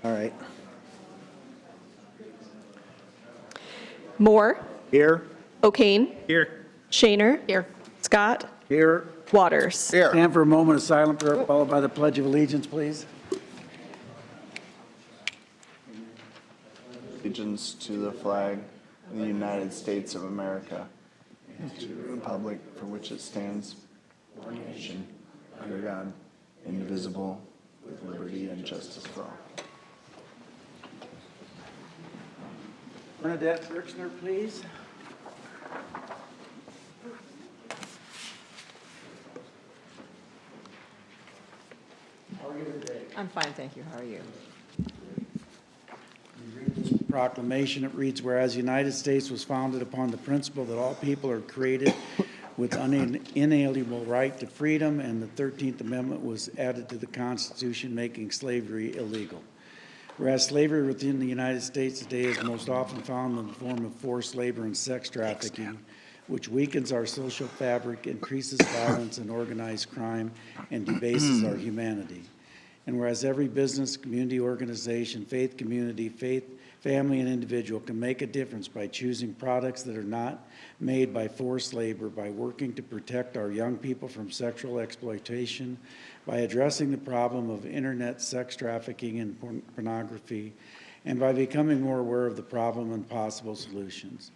All right. Moore, Here. O'Kane, Here. Shaner, here. Scott, Here. Waters. Here. Stand for a moment of silent prayer, followed by the Pledge of Allegiance, please. Allegiance to the flag of the United States of America, and to the republic for which it stands, one nation, under God, indivisible, with liberty and justice for all. Bernadette Birchner, please. How are you today? I'm fine, thank you. How are you? Proclamation, it reads, whereas the United States was founded upon the principle that all people are created with inalienable right to freedom, and the 13th Amendment was added to the Constitution, making slavery illegal. Whereas slavery within the United States today is most often found in the form of forced labor and sex trafficking, which weakens our social fabric, increases violence and organized crime, and debases our humanity. And whereas every business, community organization, faith community, family, and individual can make a difference by choosing products that are not made by forced labor, by working to protect our young people from sexual exploitation, by addressing the problem of internet sex trafficking and pornography, and by becoming more aware of the problem and possible solutions.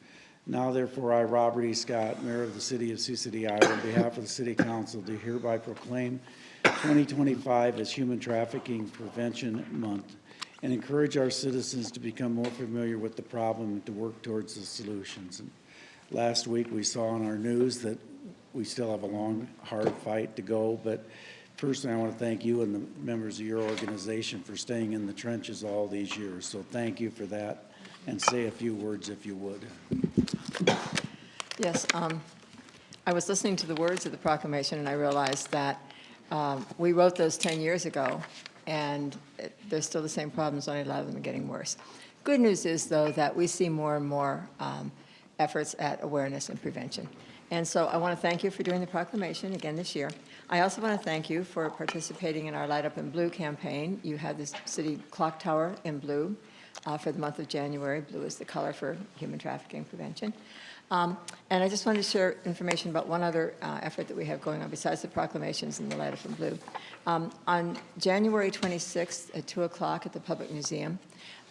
Now, therefore, I, Robert E. Scott, Mayor of the City of Sioux City, Iowa, on behalf of the City Council, do hereby proclaim 2025 as Human Trafficking Prevention Month, and encourage our citizens to become more familiar with the problem and to work towards the solutions. And last week we saw in our news that we still have a long, hard fight to go, but personally I want to thank you and the members of your organization for staying in the trenches all these years. So thank you for that, and say a few words if you would. Yes, I was listening to the words of the proclamation, and I realized that we wrote those 10 years ago, and there's still the same problems, only a lot of them are getting worse. Good news is, though, that we see more and more efforts at awareness and prevention. And so I want to thank you for doing the proclamation again this year. I also want to thank you for participating in our Light Up in Blue campaign. You had this city clock tower in blue for the month of January. Blue is the color for human trafficking prevention. And I just wanted to share information about one other effort that we have going on besides the proclamations and the Light Up in Blue. On January 26th at 2 o'clock at the Public Museum,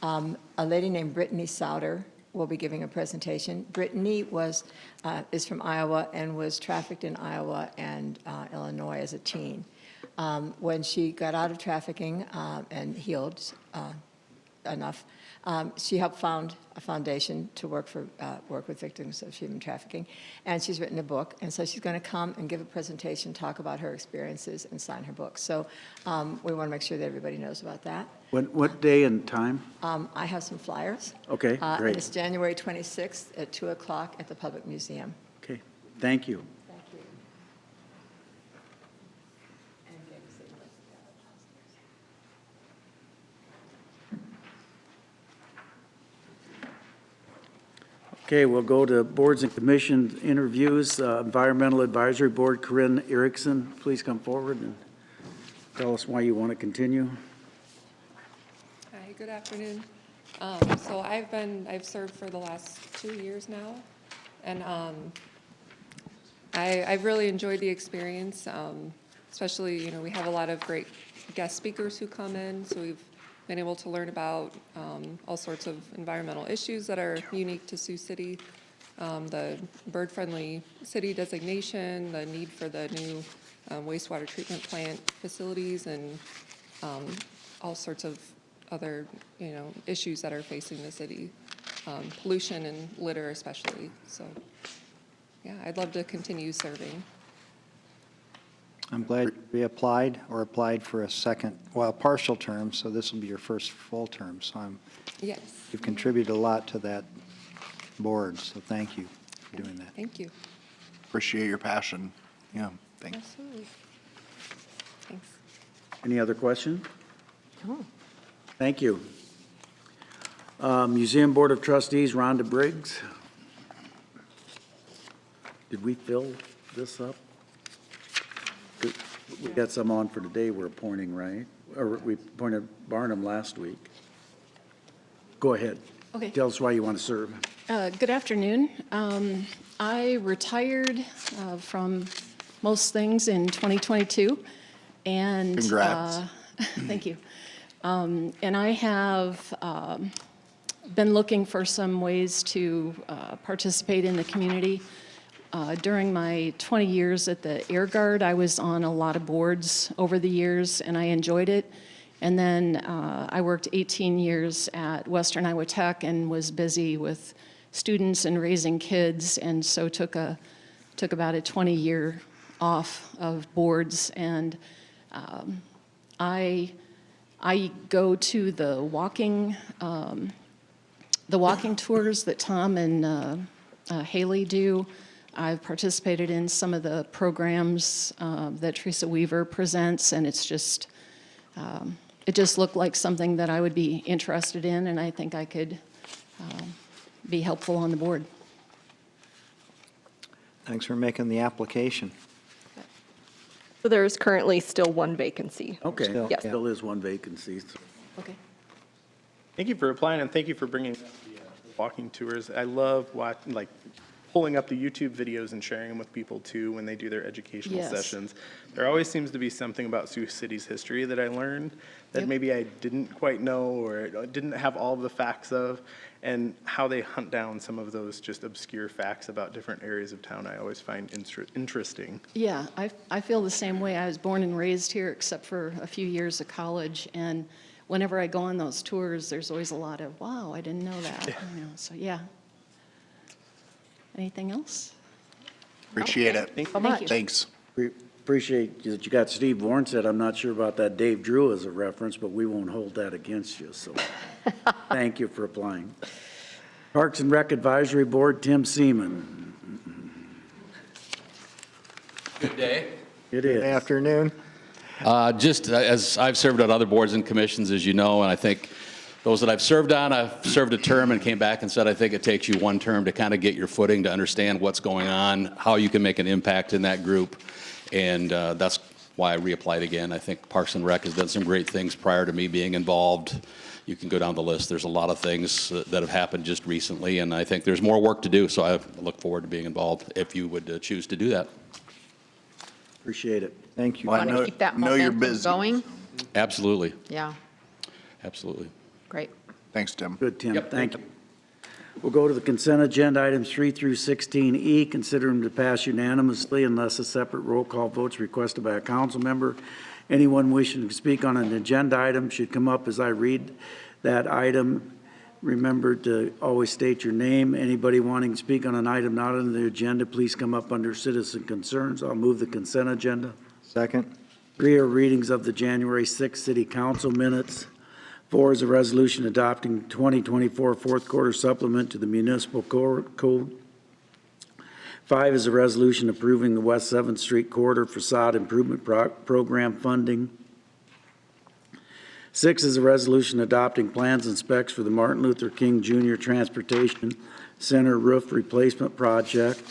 a lady named Brittany Souter will be giving a presentation. Brittany is from Iowa and was trafficked in Iowa and Illinois as a teen. When she got out of trafficking and healed enough, she helped found a foundation to work with victims of human trafficking, and she's written a book, and so she's going to come and give a presentation, talk about her experiences, and sign her book. So we want to make sure that everybody knows about that. What day and time? I have some flyers. Okay, And great. it's January 26th at 2 o'clock at the Public Museum. Okay, thank you. Thank you. Okay, we'll go to boards and commission interviews. Environmental Advisory Board, Corinne Erickson, please come forward and tell us why you want to continue. Hi, good afternoon. So I've served for the last 2 years now, and I've really enjoyed the experience. Especially, we have a lot of great guest speakers who come in, so we've been able to learn about all sorts of environmental issues that are unique to Sioux City, the bird-friendly city designation, the need for the new wastewater treatment plant facilities, and all sorts of other issues that are facing the city, pollution and litter especially. So yeah, I'd love to continue serving. I'm glad you applied for a second, well, partial term, so this will be your first full term. So Yes. you've contributed a lot to that board, so thank you for doing that. Thank you. Appreciate your passion. Yeah, thanks. Absolutely. Thanks. Any other questions? Oh. Thank you. Museum Board of Trustees, Rhonda Briggs. Did we fill this up? We got some on for today we're appointing, right? Or we appointed Barnum last week. go ahead. Okay. Tell us why you want to serve. Good afternoon. I retired from most things in 2022, and Congrats. thank you. And I have been looking for some ways to participate in the community. During my 20 years at the Air Guard, I was on a lot of boards over the years, and I enjoyed it. And then I worked 18 years at Western Iowa Tech and was busy with students and raising kids, and so took about a 20-year off of boards. And I go to the walking tours that Tom and Haley do. I've participated in some of the programs that Teresa Weaver presents, and it's just it just looked like something that I would be interested in, and I think I could be helpful on the board. Thanks for making the application. So there is currently still one vacancy. Okay. Still, Yes. Still is one vacancy. Okay. Thank you for applying, and thank you for bringing the walking tours. I love pulling up the YouTube videos and sharing them with people too when they do their educational Yes. sessions. There always seems to be something about Sioux City's history that I learned that Yep. maybe I didn't quite know or didn't have all of the facts of, and how they hunt down some of those just obscure facts about different areas of town I always find interesting. Yeah, I feel the same way. I was born and raised here, except for a few years of college, and whenever I go on those tours, there's always a lot of, wow, I didn't know that. You know, so yeah. Anything else? Appreciate it. Thank So much. Thanks. We appreciate that you got Steve Warren said, I'm not sure about that Dave Drew as a reference, but we won't hold that against you, so thank you for applying. Parks and Rec Advisory Board, Tim Seaman. Good day. It Good is. afternoon. Just as I've served on other boards and commissions, as you know, and I think those that I've served on, I've served a term and came back and said, I think it takes you one term to kind of get your footing, to understand what's going on, how you can make an impact in that group. And that's why I reapplied again. I think Parks and Rec has done some great things prior to me being involved. You can go down the list. There's a lot of things that have happened just recently, and I think there's more work to do. So I look forward to being involved if you would choose to do that. Appreciate it. Thank you. Well, I Want know- to keep that know you're momentum busy. going? Absolutely. Yeah, Absolutely. great. Thanks, Tim. Good, Tim. Yep. Thank you. We'll go to the consent agenda, items 3 through 16E. Consider them to pass unanimously unless a separate roll call vote is requested by a council member. Anyone wishing to speak on an agenda item should come up as I read that item. Remember to always state your name. Anybody wanting to speak on an item not on the agenda, please come up under citizen concerns. I'll move the consent agenda. Second. 3 are readings of the January 6th City Council minutes. 4 is a resolution adopting 2024 fourth quarter supplement to the municipal code. 5 is a resolution approving the West 7th Street corridor facade improvement program funding. 6 is a resolution adopting plans and specs for the Martin Luther King Jr. Transportation Center roof replacement project.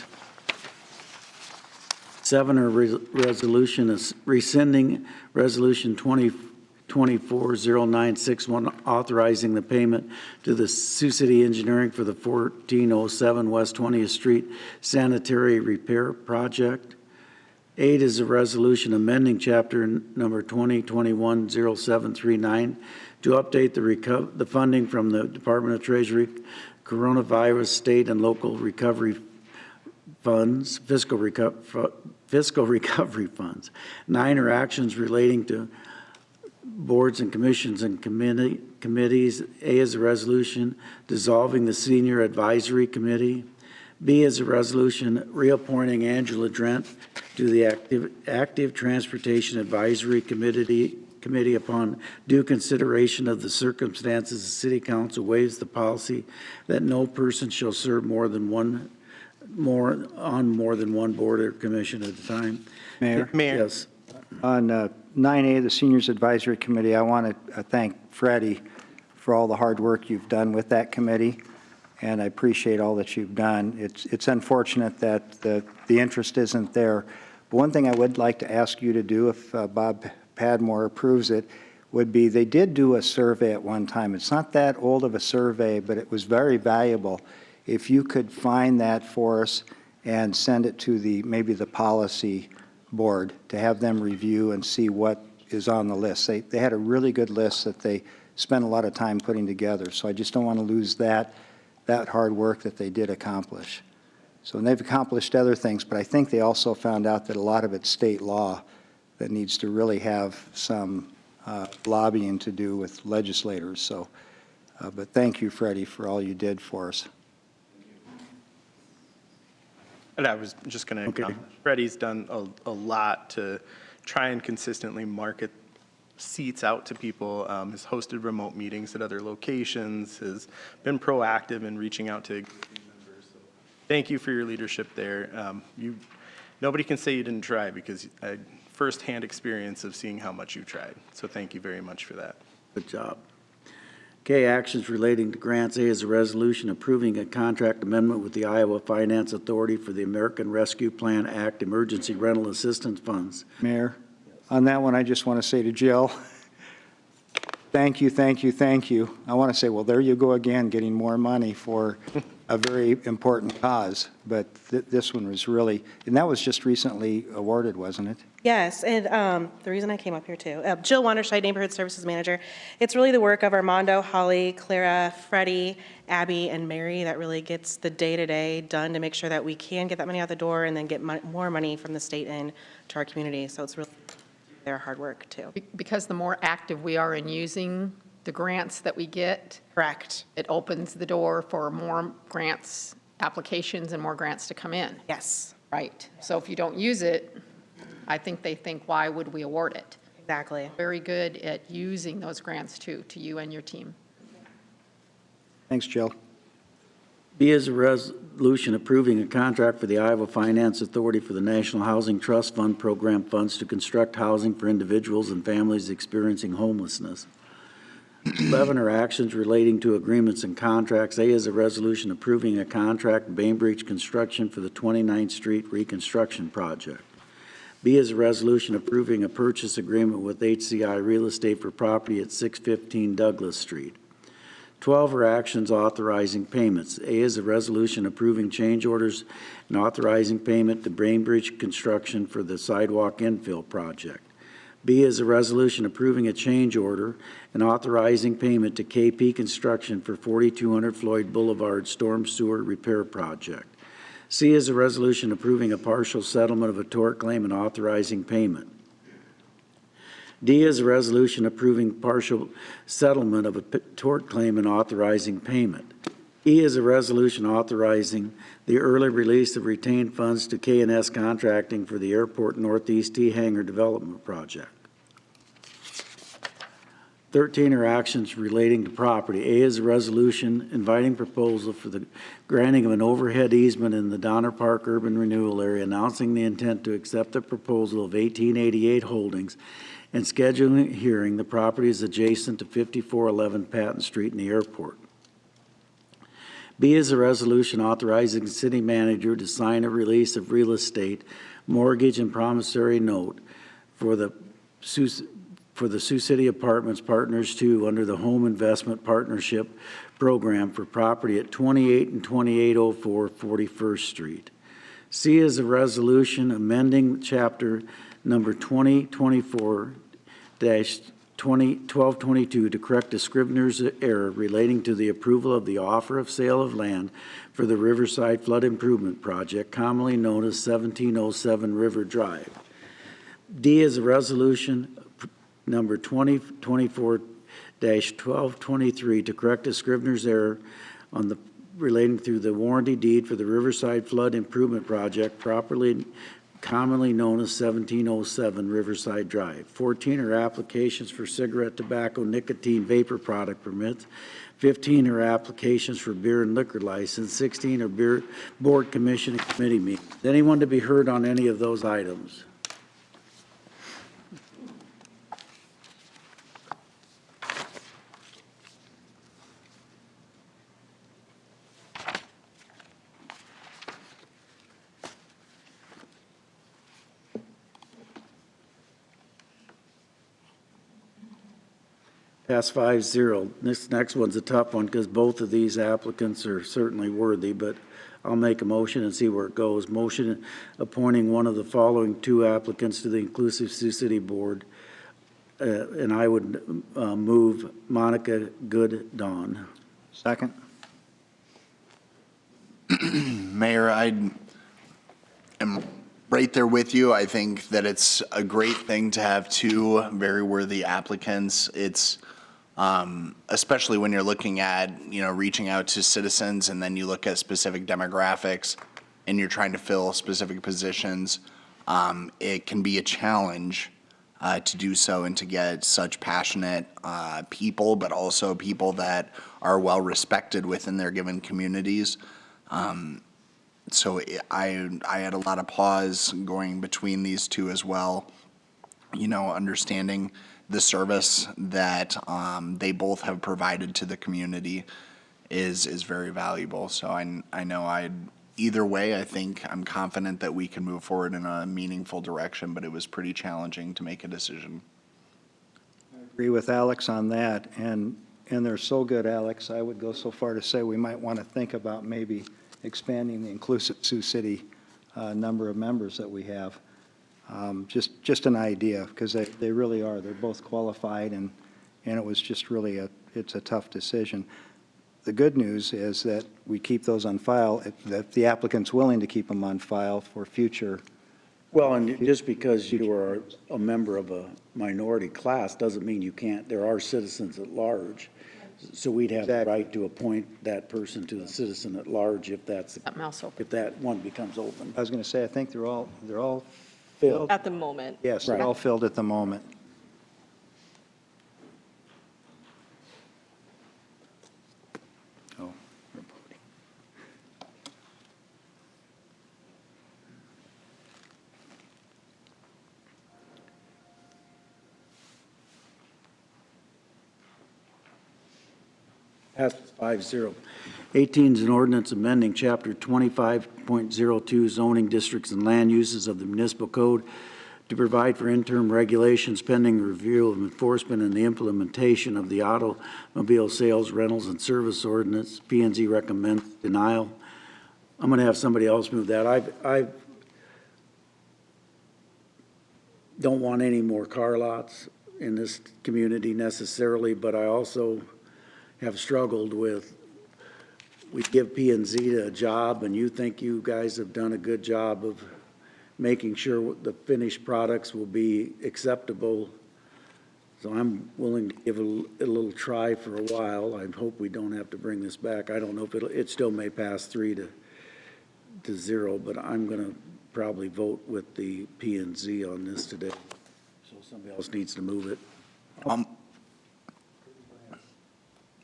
7 are resolution is rescinding Resolution 2024-0961, authorizing the payment to the Sioux City Engineering for the 1407 West 20th Street sanitary repair project. 8 is a resolution amending chapter number 2021-0739 to update the funding from the Department of Treasury coronavirus state and local recovery funds, fiscal recovery funds. 9 are actions relating to boards and commissions and committees. A is a resolution dissolving the Senior Advisory Committee. B is a resolution reappointing Angela Drent to the Active Transportation Advisory Committee upon due consideration of the circumstances. The City Council waives the policy that no person shall serve more than one board or commission at a time. Mayor? Yes. On 9A, the Seniors Advisory Committee, I want to thank Freddie for all the hard work you've done with that committee, and I appreciate all that you've done. It's unfortunate that the interest isn't there. But one thing I would like to ask you to do, if Bob Padmore approves it, would be, they did do a survey at one time. It's not that old of a survey, but it was very valuable. If you could find that for us and send it to maybe the policy board to have them review and see what is on the list. They had a really good list that they spent a lot of time putting together. So I just don't want to lose that hard work that they did accomplish. So and they've accomplished other things, but I think they also found out that a lot of it's state law that needs to really have some lobbying to do with legislators. So, but thank you, Freddie, for all you did for us. And I was just going to comment. Freddie's done a lot to try and consistently market seats out to people, has hosted remote meetings at other locations, has been proactive in reaching out to members. So thank you for your leadership there. Nobody can say you didn't try, because I had firsthand experience of seeing how much you tried. So thank you very much for that. Good job. Okay, actions relating to grants. A is a resolution approving a contract amendment with the Iowa Finance Authority for the American Rescue Plan Act Emergency Rental Assistance Funds. Mayor, on that one, I just want to say to Jill, thank you, thank you, thank you. I want to say, well, there you go again, getting more money for a very important cause. But this one was really, and that was just recently awarded, wasn't it? Yes, and the reason I came up here too, Jill Wanderscheid, Neighborhood Services Manager. It's really the work of Armando, Holly, Clara, Freddie, Abby, and Mary that really gets the day-to-day done to make sure that we can get that money out the door and then get more money from the state in to our community. So it's really their hard work too. Because the more active we are in using the grants that we get, Correct. it opens the door for more grants, applications, and more grants to come in. Yes, Right. So if you don't use it, I think they think, why would we award it? exactly. Very good at using those grants too, to you and your team. Thanks, Jill. B is a resolution approving a contract for the Iowa Finance Authority for the National Housing Trust Fund program funds to construct housing for individuals and families experiencing homelessness. 11 are actions relating to agreements and contracts. A is a resolution approving a contract with Bainbridge Construction for the 29th Street Reconstruction Project. B is a resolution approving a purchase agreement with HCI Real Estate for property at 615 Douglas Street. 12 are actions authorizing payments. A is a resolution approving change orders and authorizing payment to Bainbridge Construction for the sidewalk infill project. B is a resolution approving a change order and authorizing payment to KP Construction for 4200 Floyd Boulevard Storm Sewer Repair Project. C is a resolution approving a partial settlement of a tort claim and authorizing payment. D is a resolution approving partial settlement of a tort claim and authorizing payment. E is a resolution authorizing the early release of retained funds to K&S Contracting for the Airport Northeast T Hangar Development Project. 13 are actions relating to property. A is a resolution inviting proposal for the granting of an overhead easement in the Donner Park Urban Renewal Area, announcing the intent to accept the proposal of 1888 Holdings and scheduling a hearing. The property is adjacent to 5411 Patton Street in the airport. B is a resolution authorizing the city manager to sign a release of real estate, mortgage, and promissory note for the Sioux City Apartments Partners 2 under the Home Investment Partnership Program for property at 28 and 2804 41st Street. C is a resolution amending chapter number 2024-1222 to correct a Scrivener's error relating to the approval of the offer of sale of land for the Riverside Flood Improvement Project, commonly known as 1707 River Drive. D is a resolution number 2024-1223 to correct a Scrivener's error on the relating to the warranty deed for the Riverside Flood Improvement Project, commonly known as 1707 Riverside Drive. 14 are applications for cigarette, tobacco, nicotine, vapor product permits. 15 are applications for beer and liquor license. 16 are beer board, commission, and committee meetings. Anyone to be heard on any of those items? Pass 5-0. This next one's a tough one because both of these applicants are certainly worthy, but I'll make a motion and see where it goes. Motion appointing one of the following two applicants to the Inclusive Sioux City Board. And I would move Monica Good-Dawn. Second? Mayor, I am right there with you. I think that it's a great thing to have two very worthy applicants. It's especially when you're looking at, reaching out to citizens and then you look at specific demographics and you're trying to fill specific positions, it can be a challenge to do so and to get such passionate people, but also people that are well respected within their given communities. So I had a lot of pause going between these two as well, understanding the service that they both have provided to the community is very valuable. So I know either way, I think I'm confident that we can move forward in a meaningful direction, but it was pretty challenging to make a decision. I agree with Alex on that, and they're so good, Alex, I would go so far to say we might want to think about maybe expanding the Inclusive Sioux City number of members that we have. Just an idea, because they really are. They're both qualified, and it was just really it's a tough decision. The good news is that we keep those on file, that the applicant's willing to keep them on file for future. Well, and just because you are a member of a minority class doesn't mean you can't. There are citizens at large. So we'd have the right to appoint that person to the citizen at large if that's, if that one becomes open. I was going to say, I think they're all filled. At the moment. Yes, they're all filled at the moment. Oh, reporting. Passes 5-0. 18 is an ordinance amending Chapter 25.02 zoning districts and land uses of the municipal code to provide for interim regulations pending review of enforcement and the implementation of the automobile sales, rentals, and service ordinance. P&Z recommends denial. I'm going to have somebody else move that. I don't want any more car lots in this community necessarily, but I also have struggled with, we give P&Z a job, and you think you guys have done a good job of making sure the finished products will be acceptable. So I'm willing to give it a little try for a while. I hope we don't have to bring this back. I don't know if it still may pass 3-0, but I'm going to probably vote with the P&Z on this today. So somebody else needs to move it.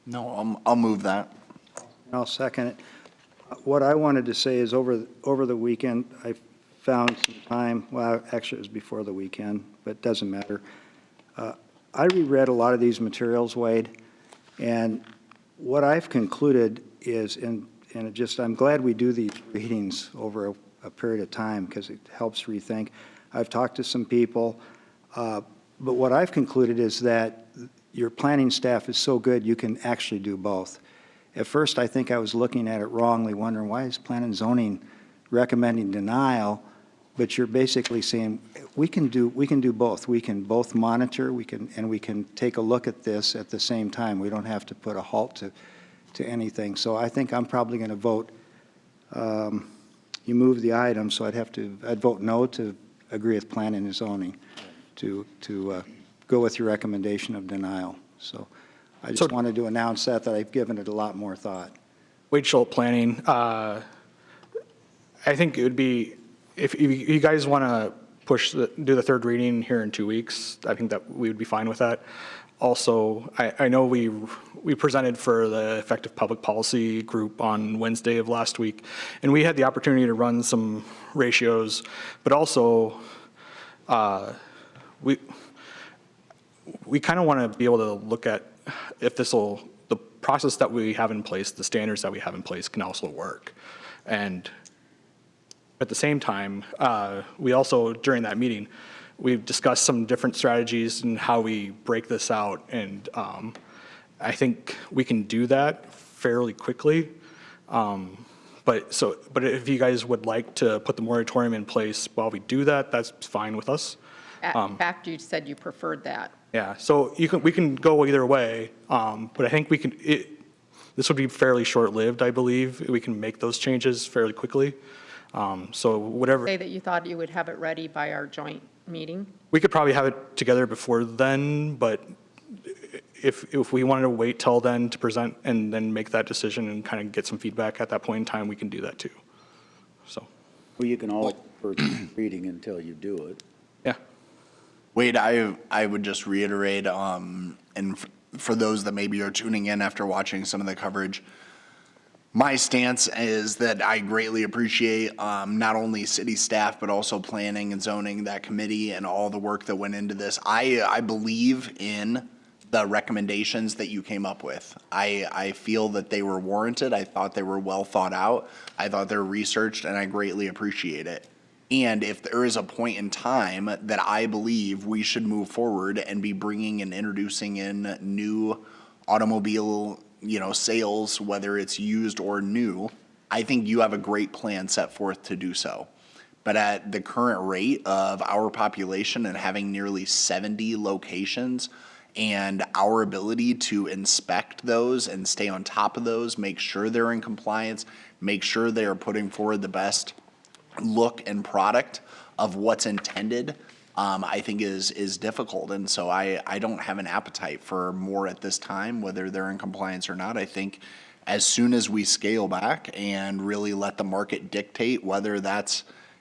No, I'll move that. I'll second it. What I wanted to say is over the weekend, I found some time, well, actually it was before the weekend, but it doesn't matter. I reread a lot of these materials, Wade, and what I've concluded is, and I'm glad we do these readings over a period of time because it helps rethink. I've talked to some people, but what I've concluded is that your planning staff is so good you can actually do both. At first, I think I was looking at it wrongly, wondering why is planning and zoning recommending denial, but you're basically saying we can do both. We can both monitor, we can take a look at this at the same time. We don't have to put a halt to anything. So I think I'm probably going to vote. You move the item, so I'd vote no to agree with planning and zoning to go with your recommendation of denial. So I just wanted to announce that I've given it a lot more thought. Wade Schultz, Planning. I think it would be, if you guys want to do the third reading here in 2 weeks, I think that we would be fine with that. Also, I know we presented for the Effective Public Policy group on Wednesday of last week, and we had the opportunity to run some ratios, but also we kind of want to be able to look at if the process that we have in place, the standards that we have in place can also work. And at the same time, we also, during that meeting, we've discussed some different strategies and how we break this out, and I think we can do that fairly quickly. But if you guys would like to put the moratorium in place while we do that, that's fine with us. In fact, you said you preferred that. Yeah, so we can go either way, but I think this would be fairly short-lived, I believe. We can make those changes fairly quickly. So whatever, Say that you thought you would have it ready by our joint meeting. we could probably have it together before then, but if we wanted to wait till then to present and then make that decision and kind of get some feedback at that point in time, we can do that too. So, Well, you can always first reading until you do it. yeah. Wade, I would just reiterate, for those that maybe are tuning in after watching some of the coverage, my stance is that I greatly appreciate not only city staff, but also planning and zoning, that committee, and all the work that went into this. I believe in the recommendations that you came up with. I feel that they were warranted. I thought they were well thought out. I thought they were researched, and I greatly appreciate it. And if there is a point in time that I believe we should move forward and be bringing and introducing in new automobile, sales, whether it's used or new, I think you have a great plan set forth to do so. But at the current rate of our population and having nearly 70 locations, and our ability to inspect those and stay on top of those, make sure they're in compliance, make sure they are putting forward the best look and product of what's intended, I think is difficult. And so I don't have an appetite for more at this time, whether they're in compliance or not. I think as soon as we scale back and really let the market dictate whether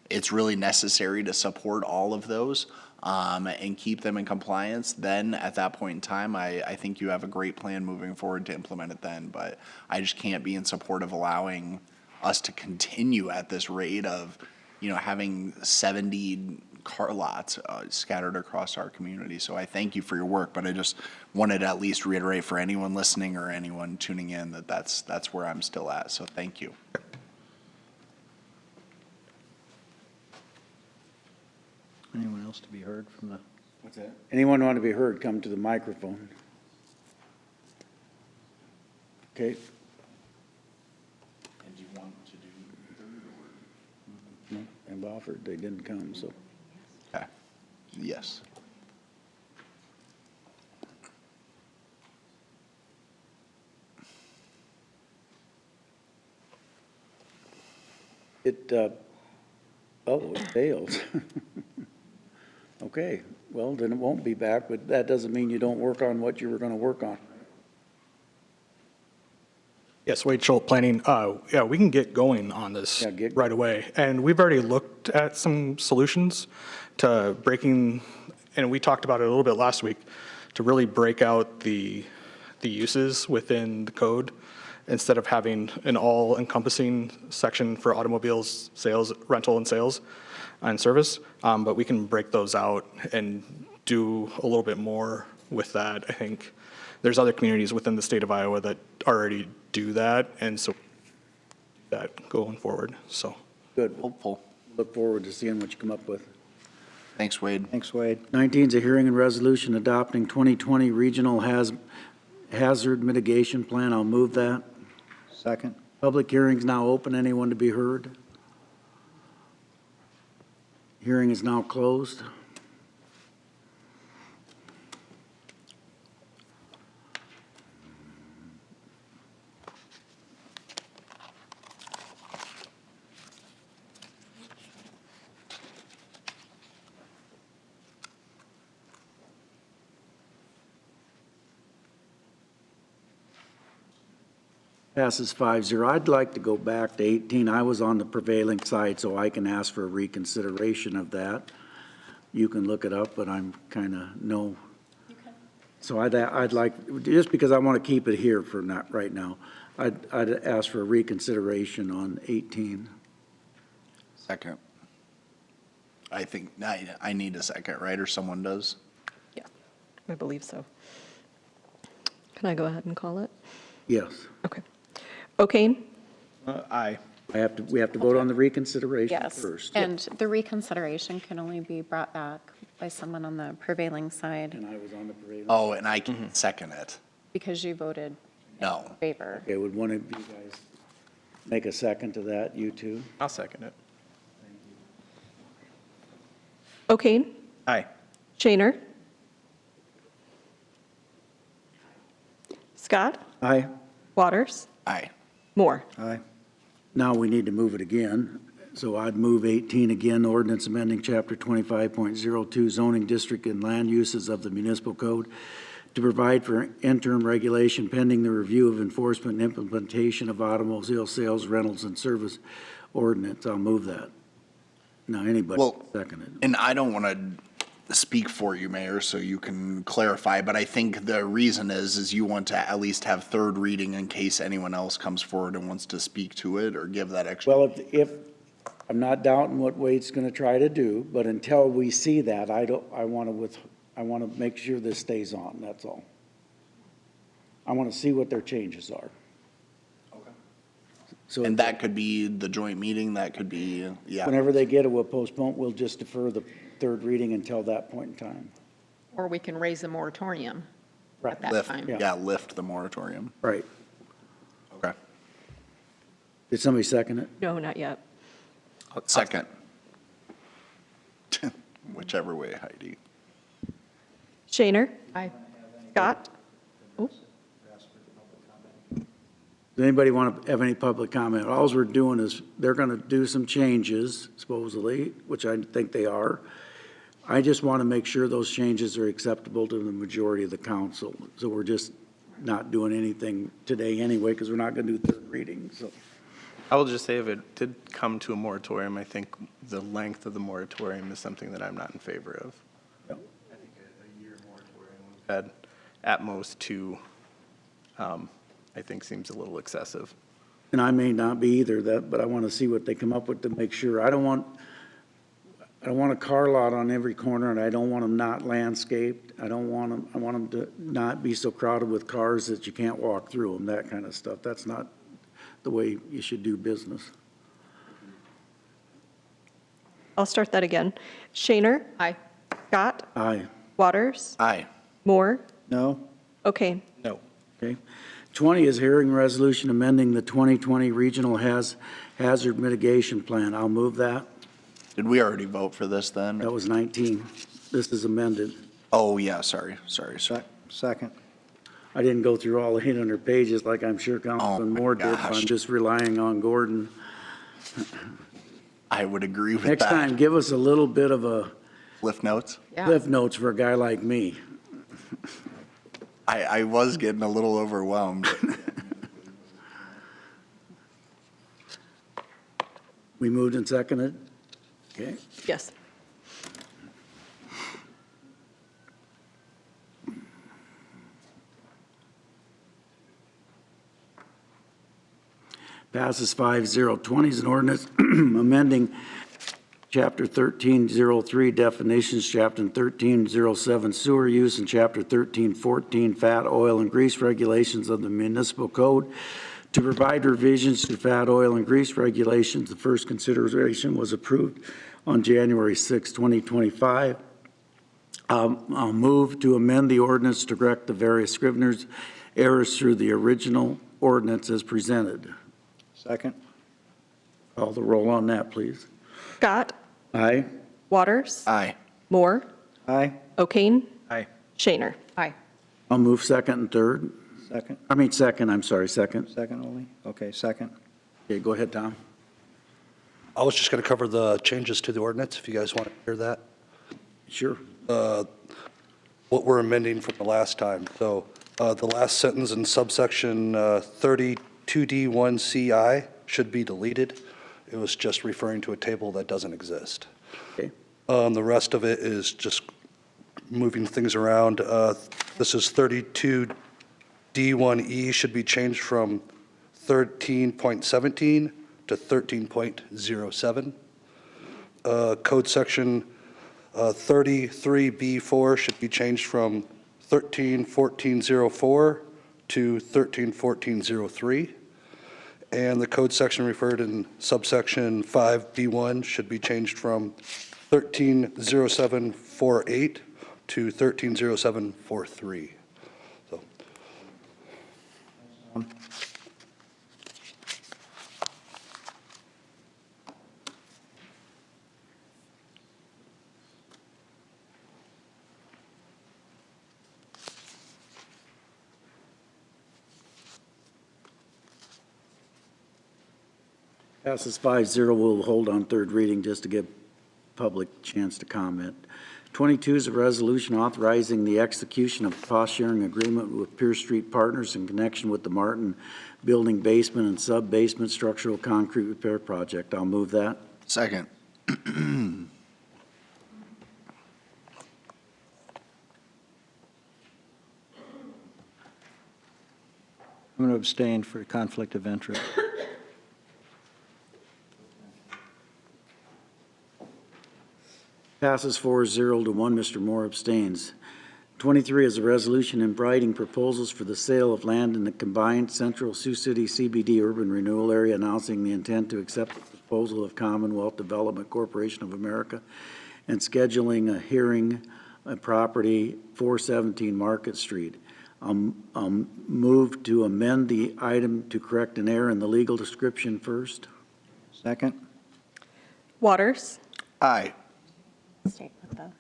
it's really necessary to support all of those, and keep them in compliance, then at that point in time, I think you have a great plan moving forward to implement it then. But I just can't be in support of allowing us to continue at this rate of, having 70 car lots scattered across our community. So I thank you for your work, but I just wanted to at least reiterate for anyone listening or anyone tuning in that that's where I'm still at. So thank you. Anyone else to be heard from the? What's that? Anyone want to be heard, come to the microphone. Okay. And do you want to do No, they've offered, they didn't come, so. Okay. Yes. It failed. Okay, well, then it won't be back, but that doesn't mean you don't work on what you were going to work on. Yes, Wade Schultz, planning. Yeah, we can get going on this right away. And we've already looked at some solutions to breaking, and we talked about it a little bit last week, to really break out the uses within the code instead of having an all-encompassing section for automobiles, sales, rental and sales and service. But we can break those out and do a little bit more with that. I think there's other communities within the state of Iowa that already do that, and so that going forward, so. Good. Hopeful. Look forward to seeing what you come up with. Thanks, Wade. Thanks, Wade. 19 is a hearing and resolution adopting 2020 Regional Hazard Mitigation Plan. I'll move that. Second. Public hearing's now open. Anyone to be heard? Hearing is now closed. Passes 5-0. I'd like to go back to 18. I was on the prevailing side, so I can ask for a reconsideration of that. You can look it up, but I'm kind of no. So I'd like, just because I want to keep it here for not right now, I'd ask for a reconsideration on 18. Second. I think I need a second, right? Or someone does? Yeah, I believe so. Can I go ahead and call it? Yes. Okay. O'Kane, Aye. We have to vote on the reconsideration Yes. first. And the reconsideration can only be brought back by someone on the prevailing side And I was on the parade. Oh, and I can second it. because you voted No. in favor. Okay, would one of you guys make a second to that, you two? I'll second it. O'Kane, Aye. Shaner, Scott, Aye. Waters, Aye. Moore. Aye. Now we need to move it again. So I'd move 18 again, ordinance amending chapter 25.02 zoning district and land uses of the municipal code to provide for interim regulation pending the review of enforcement and implementation of automobile sales, rentals, and service ordinance. I'll move that. Now, anybody Well, second it? And I don't want to speak for you, Mayor, so you can clarify, but I think the reason is you want to at least have third reading in case anyone else comes forward and wants to speak to it or give that extra. Well, if, I'm not doubting what Wade's gonna try to do, but until we see that, I wanna make sure this stays on, that's all. I wanna see what their changes are. Okay. So And that could be the joint meeting, that could be, yeah. whenever they get it, we'll postpone, we'll just defer the third reading until that point in time. Or we can raise the moratorium at that Lift, time. yeah, lift the moratorium. Right. Okay. Did somebody second it? No, not yet. Second. Whichever way, Heidi. Shaner, Aye. Scott, Does anybody want to have any public comment? Alls we're doing is, they're going to do some changes supposedly, which I think they are. I just want to make sure those changes are acceptable to the majority of the council. So we're just not doing anything today anyway, because we're not going to do third reading, so. I will just say if it did come to a moratorium, I think the length of the moratorium is something that I'm not in favor of. Yep. I think a year moratorium we've had at most two, I think seems a little excessive. And I may not be either, but I want to see what they come up with to make sure. I don't want a car lot on every corner, and I don't want them not landscaped. I want them to not be so crowded with cars that you can't walk through them, that kind of stuff. That's not the way you should do business. I'll start that again. Shaner, Aye. Scott, Aye. Waters, Aye. Moore, No? O'Kane. No. Okay. 20 is hearing resolution amending the 2020 Regional Hazard Mitigation Plan. I'll move that. Did we already vote for this then? That was 19. This is amended. Oh, yeah, sorry. Second. I didn't go through all 800 pages like I'm sure Councilman my Moore did. gosh. I'm just relying on Gordon. I would agree with Next that. time, give us a little bit of a Cliff notes? Yeah. cliff notes for a guy like me. I was getting a little overwhelmed. We moved and seconded? Okay. Yes. Passes 5-0. 20 is an ordinance amending Chapter 1303 definitions, Chapter 1307 sewer use, and Chapter 1314 fat, oil, and grease regulations of the municipal code to provide revisions to fat, oil, and grease regulations. The first consideration was approved on January 6, 2025. I'll move to amend the ordinance to correct the various Scrivener's errors through the original ordinance as presented. Second. Call the roll on that, please. Scott, Aye. Waters, Aye. Moore, Aye. O'Kane, Aye. Shaner. Aye. I'll move second and third. Second. I'm sorry, second. Second only? Okay, second. Okay, go ahead, Tom. I was just going to cover the changes to the ordinance, if you guys want to hear that. Sure. What we're amending from the last time. So the last sentence in subsection 32D1CI should be deleted. It was just referring to a table that doesn't exist. Okay. The rest of it is just moving things around. This is 32D1E should be changed from 13.17 to 13.07. Code section 33B4 should be changed from 131404 to 131403. And the code section referred in subsection 5B1 should be changed from 130748 to 130743. So, Passes 5-0. We'll hold on third reading just to give public chance to comment. 22 is a resolution authorizing the execution of a cost-sharing agreement with Pierce Street Partners in connection with the Martin Building basement and sub-basement structural concrete repair project. I'll move that. Second. I'm going to abstain for conflict of interest. Passes 4-0 to 1. Mr. Moore abstains. 23 is a resolution inviting proposals for the sale of land in the combined central Sioux City CBD urban renewal area, announcing the intent to accept the proposal of Commonwealth Development Corporation of America and scheduling a hearing on property 417 Market Street. I'll move to amend the item to correct an error in the legal description first. Second? Waters. Aye. State with the.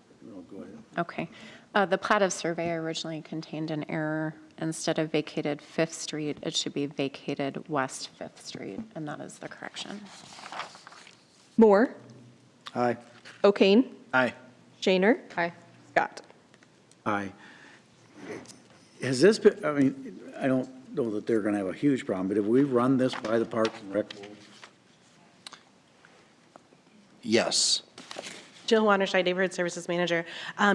Okay. The plat of survey originally contained an error. Instead of vacated Fifth Street, it should be vacated West Fifth Street, and that is the correction. Moore. Aye. O'Kane. Aye. Shaner. Aye. Scott. Aye. Has this been, I mean, I don't know that they're going to have a huge problem, but have we run this by the Parks and Rec Board? Yes. Jill Wanderscheid, Neighborhood Services Manager.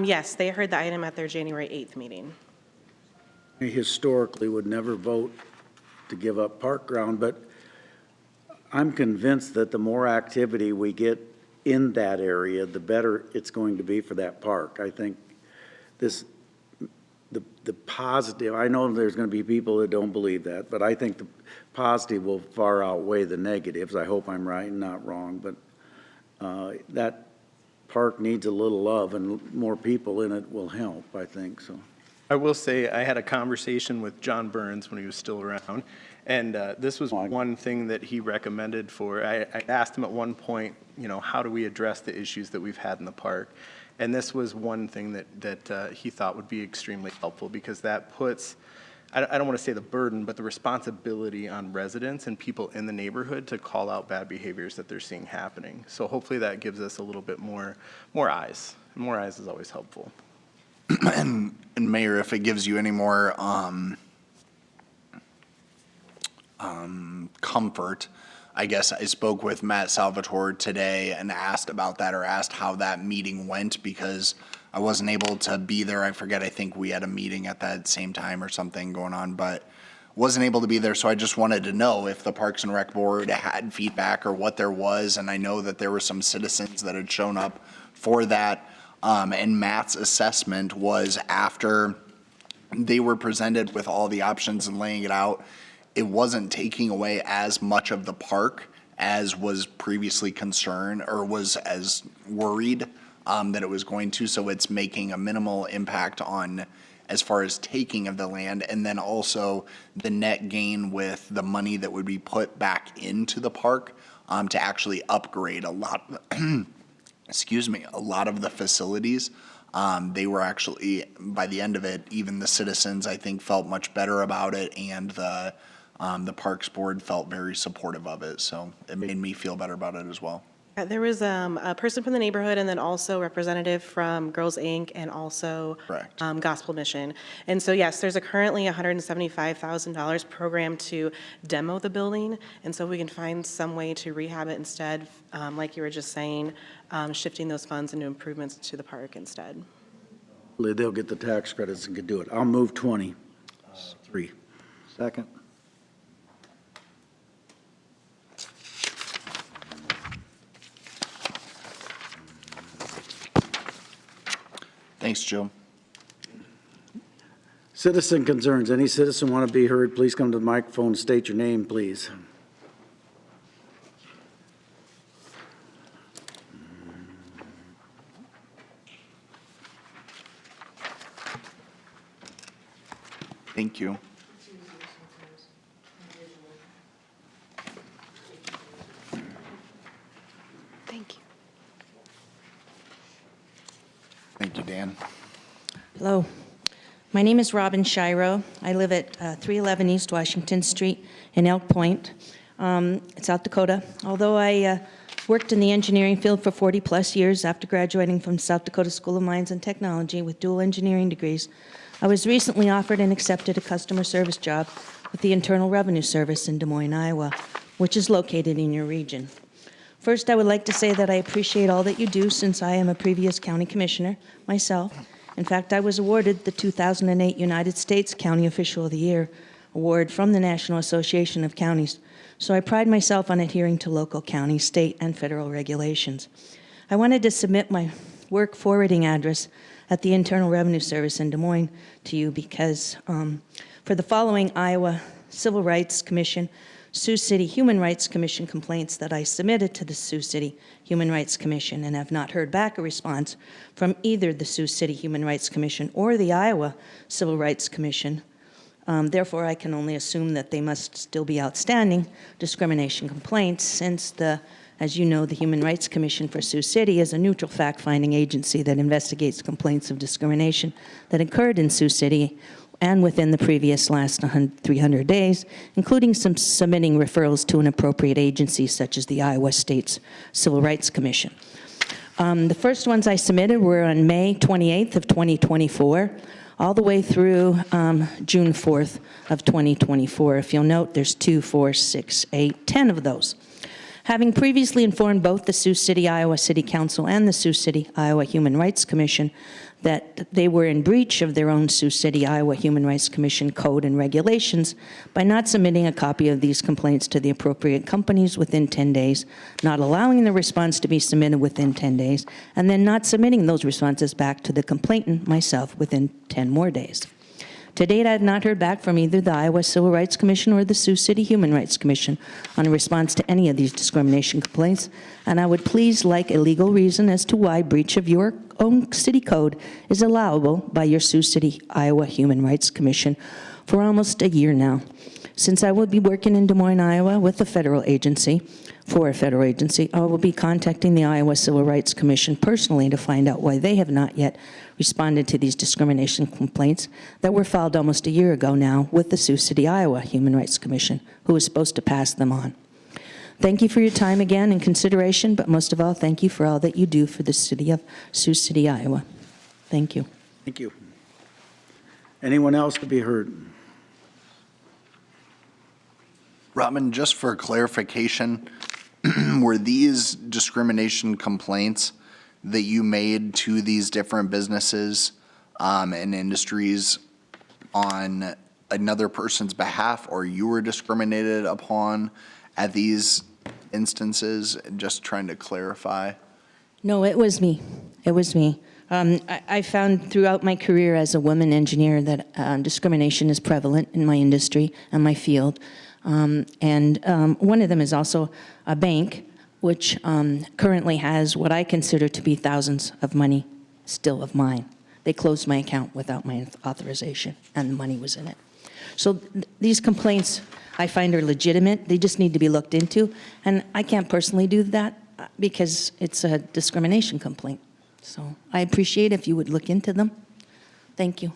Yes, they heard the item at their January 8th meeting. We historically would never vote to give up park ground, but I'm convinced that the more activity we get in that area, the better it's going to be for that park. I think this, the positive, I know there's going to be people that don't believe that, but I think the positive will far outweigh the negatives. I hope I'm right and not wrong, but that park needs a little love, and more people in it will help, I think, so. I will say, I had a conversation with John Burns when he was still around, and this was one thing that he recommended for, I asked him at one point, you know, how do we address the issues that we've had in the park? And this was one thing that he thought would be extremely helpful, because that puts, I don't want to say the burden, but the responsibility on residents and people in the neighborhood to call out bad behaviors that they're seeing happening. So hopefully that gives us a little bit more eyes. And more eyes is always helpful. And Mayor, if it gives you any more comfort, I guess I spoke with Matt Salvatore today and asked about that, or asked how that meeting went, because I wasn't able to be there. I forget, I think we had a meeting at that same time or something going on, but wasn't able to be there. So I just wanted to know if the Parks and Rec Board had feedback or what there was. And I know that there were some citizens that had shown up for that. And Matt's assessment was, after they were presented with all the options and laying it out, it wasn't taking away as much of the park as was previously concerned, or was as worried that it was going to. So it's making a minimal impact on as far as taking of the land, and then also the net gain with the money that would be put back into the park to actually upgrade a lot, excuse me, a lot of the facilities. They were actually, by the end of it, even the citizens, I think, felt much better about it, and the Parks Board felt very supportive of it. So it made me feel better about it as well. There was a person from the neighborhood, and then also representative from Girls Inc. and also Correct. Gospel Mission. And so, yes, there's a currently $175,000 program to demo the building. And so we can find some way to rehab it instead, like you were just saying, shifting those funds into improvements to the park instead. They'll get the tax credits and could do it. I'll move 23. Second? Thanks, Joe. Citizen concerns. Any citizen want to be heard, please come to the microphone and state your name, please. Thank you. Thank you. Thank you, Dan. Hello. My name is Robin Shiro. I live at 311 East Washington Street in Elk Point, South Dakota. Although I worked in the engineering field for 40-plus years after graduating from South Dakota School of Mines and Technology with dual engineering degrees, I was recently offered and accepted a customer service job with the Internal Revenue Service in Des Moines, Iowa, which is located in your region. First, I would like to say that I appreciate all that you do since I am a previous county commissioner myself. In fact, I was awarded the 2008 United States County Official of the Year award from the National Association of Counties, so I pride myself on adhering to local, county, state, and federal regulations. I wanted to submit my work forwarding address at the Internal Revenue Service in Des Moines to you because for the following Iowa Civil Rights Commission, Sioux City Human Rights Commission complaints that I submitted to the Sioux City Human Rights Commission and have not heard back a response from either the Sioux City Human Rights Commission or the Iowa Civil Rights Commission. Therefore, I can only assume that they must still be outstanding discrimination complaints since as you know, the Human Rights Commission for Sioux City is a neutral fact-finding agency that investigates complaints of discrimination that occurred in Sioux City and within the previous last 300 days, including some submitting referrals to an appropriate agency such as the Iowa State's Civil Rights Commission. The first ones I submitted were on May 28th of 2024, all the way through June 4th of 2024. If you'll note, there's 2, 4, 6, 8, 10 of those. Having previously informed both the Sioux City, Iowa City Council and the Sioux City, Iowa Human Rights Commission that they were in breach of their own Sioux City, Iowa Human Rights Commission code and regulations by not submitting a copy of these complaints to the appropriate companies within 10 days, not allowing the response to be submitted within 10 days, and then not submitting those responses back to the complainant, myself, within 10 more days. To date, I have not heard back from either the Iowa Civil Rights Commission or the Sioux City Human Rights Commission on a response to any of these discrimination complaints, and I would please like a legal reason as to why breach of your own city code is allowable by your Sioux City, Iowa Human Rights Commission for almost a year now. Since I will be working in Des Moines, Iowa with a federal agency, for a federal agency, I will be contacting the Iowa Civil Rights Commission personally to find out why they have not yet responded to these discrimination complaints that were filed almost a year ago now with the Sioux City, Iowa Human Rights Commission, who was supposed to pass them on. Thank you for your time again and consideration, but most of all, thank you for all that you do for the city of Sioux City, Iowa. Thank you. Thank you. Anyone else to be heard? Robin, just for clarification, were these discrimination complaints that you made to these different businesses and industries on another person's behalf, or you were discriminated upon at these instances? Just trying to clarify. No, it was me. It was me. I found throughout my career as a woman engineer that discrimination is prevalent in my industry and my field. One of them is also a bank, which currently has what I consider to be thousands of money still of mine. They closed my account without my authorization, and the money was in it. So these complaints I find are legitimate. They just need to be looked into, and I can't personally do that because it's a discrimination complaint. So I appreciate if you would look into them. Thank you.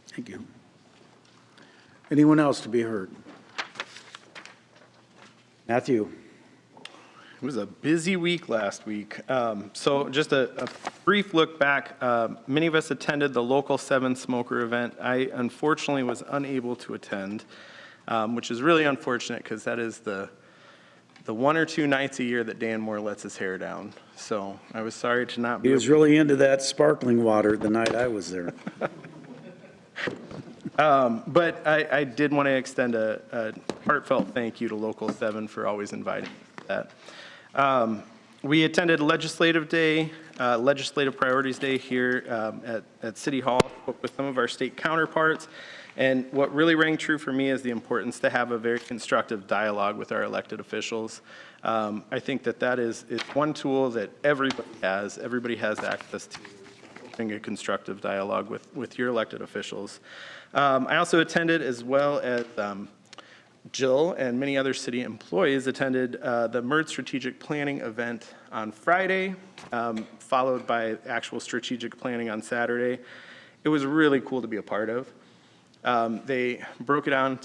Thank you. Anyone else to be heard? Matthew. It was a busy week last week. So just a brief look back, many of us attended the local 7 smoker event. I unfortunately was unable to attend, which is really unfortunate because that is the 1 or 2 nights a year that Dan Moore lets his hair down. So I was sorry to not be. He was really into that sparkling water the night I was there. But I did want to extend a heartfelt thank you to Local 7 for always inviting me to that. We attended Legislative Day, Legislative Priorities Day here at City Hall, spoke with some of our state counterparts. And what really rang true for me is the importance to have a very constructive dialogue with our elected officials. I think that is one tool that everybody has access to having a constructive dialogue with your elected officials. I also attended, as well as Jill and many other city employees attended the MERD strategic planning event on Friday, followed by actual strategic planning on Saturday. It was really cool to be a part of. They broke it down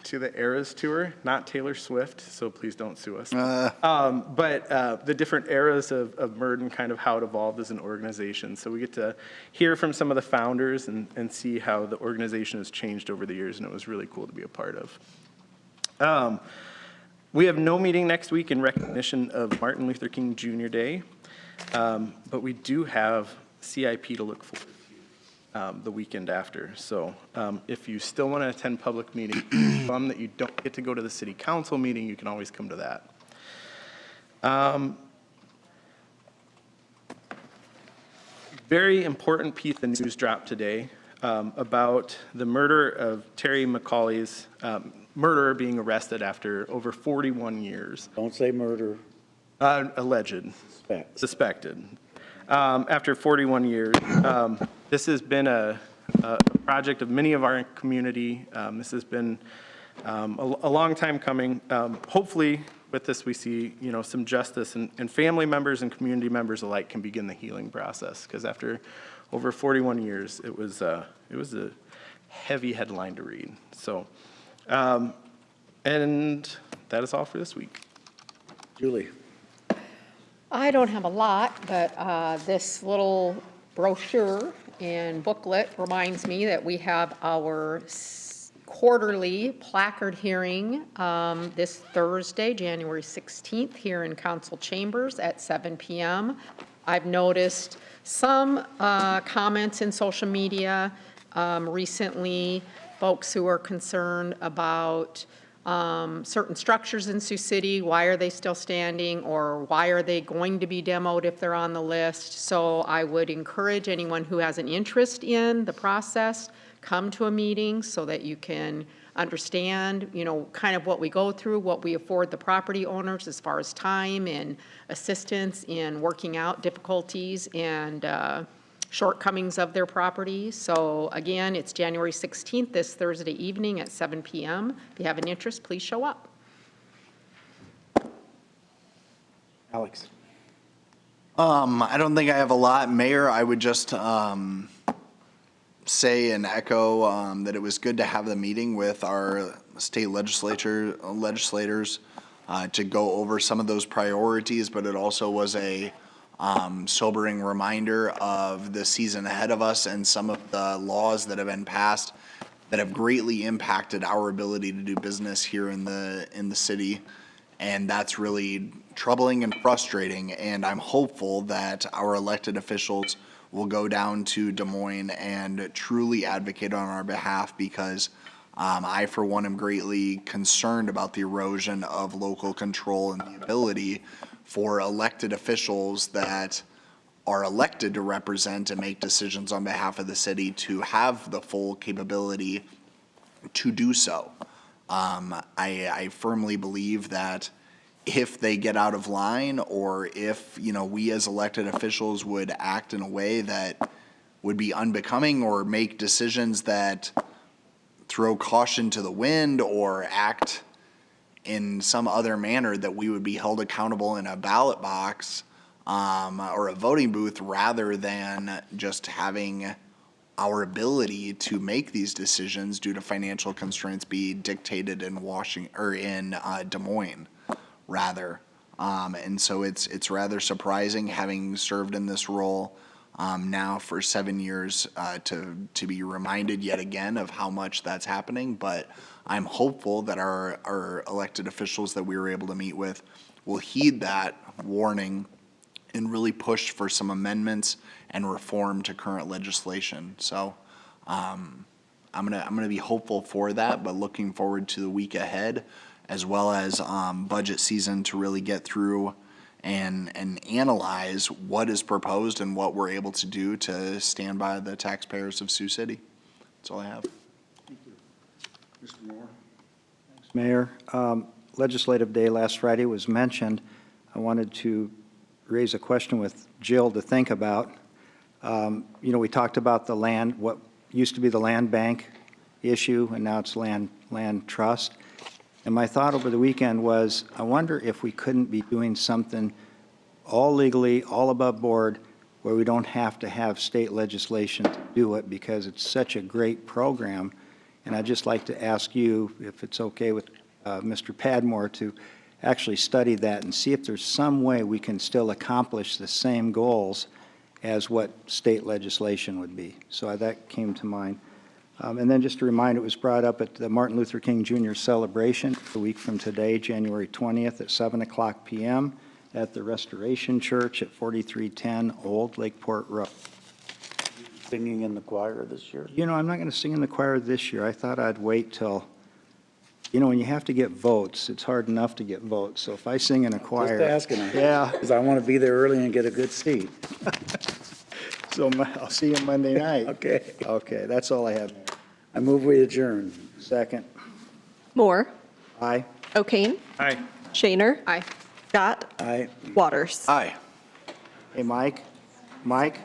to the Eras Tour, not Taylor Swift, so please don't sue us. But the different eras of MERD and kind of how it evolved as an organization. So we get to hear from some of the founders and see how the organization has changed over the years, and it was really cool to be a part of. We have no meeting next week in recognition of Martin Luther King Jr. Day, but we do have CIP to look forward to the weekend after. So if you still want to attend public meetings, that you don't get to go to the city council meeting, you can always come to that. Very important piece of news dropped today about the murder of Terry McCauley's murderer being arrested after over 41 years. Don't say murder. Alleged. Suspected. After 41 years. This has been a project of many of our community. This has been a long time coming. Hopefully, with this, we see some justice, and family members and community members alike can begin the healing process. Because after over 41 years, it was a heavy headline to read. So. And that is all for this week. Julie. I don't have a lot, but this little brochure and booklet reminds me that we have our quarterly placard hearing this Thursday, January 16th, here in council chambers at 7 p.m. I've noticed some comments in social media recently, folks who are concerned about certain structures in Sioux City. Why are they still standing, or why are they going to be demoed if they're on the list? So I would encourage anyone who has an interest in the process, come to a meeting so that you can understand, kind of what we go through, what we afford the property owners as far as time and assistance in working out difficulties and shortcomings of their property. So again, it's January 16th, this Thursday evening at 7 p.m. If you have an interest, please show up. Alex. I don't think I have a lot. Mayor, I would just say and echo that it was good to have the meeting with our state legislators to go over some of those priorities, but it also was a sobering reminder of the season ahead of us and some of the laws that have been passed that have greatly impacted our ability to do business here in the city. And that's really troubling and frustrating. And I'm hopeful that our elected officials will go down to Des Moines and truly advocate on our behalf, because I, for one, am greatly concerned about the erosion of local control and the ability for elected officials that are elected to represent and make decisions on behalf of the city to have the full capability to do so. I firmly believe that if they get out of line, or if, we as elected officials would act in a way that would be unbecoming or make decisions that throw caution to the wind or act in some other manner, that we would be held accountable in a ballot box or a voting booth, rather than just having our ability to make these decisions due to financial constraints be dictated in Des Moines, rather. And so it's rather surprising, having served in this role now for 7 years, to be reminded yet again of how much that's happening. But I'm hopeful that our elected officials that we were able to meet with will heed that warning and really push for some amendments and reform to current legislation. So I'm gonna be hopeful for that, but looking forward to the week ahead, as well as budget season, to really get through and analyze what is proposed and what we're able to do to stand by the taxpayers of Sioux City. That's all I have. Thank you. Mr. Moore. Thanks, Mayor. Legislative Day last Friday was mentioned. I wanted to raise a question with Jill to think about. You know, we talked about the land, what used to be the land bank issue, and now it's land trust. And my thought over the weekend was, I wonder if we couldn't be doing something all legally, all above board, where we don't have to have state legislation to do it, because it's such a great program. And I'd just like to ask you, if it's okay with Mr. Padmore, to actually study that and see if there's some way we can still accomplish the same goals as what state legislation would be. So that came to mind. And then just a reminder, it was brought up at the Martin Luther King Jr. celebration a week from today, January 20th at 7:00 p.m. at the Restoration Church at 4310 Old Lakeport Road. Singing in the choir this year? You know, I'm not going to sing in the choir this year. I thought I'd wait till, you know, when you have to get votes, it's hard enough to get votes. So if I sing in a choir. Just asking. Yeah. Because I want to be there early and get a good seat. So I'll see you Monday night. Okay. Okay, that's all I have. I move we adjourn. Second. Moore. Aye. O'Kane. Aye. Shaner. Aye. Scott. Aye. Waters. Aye. Hey, Mike? Mike?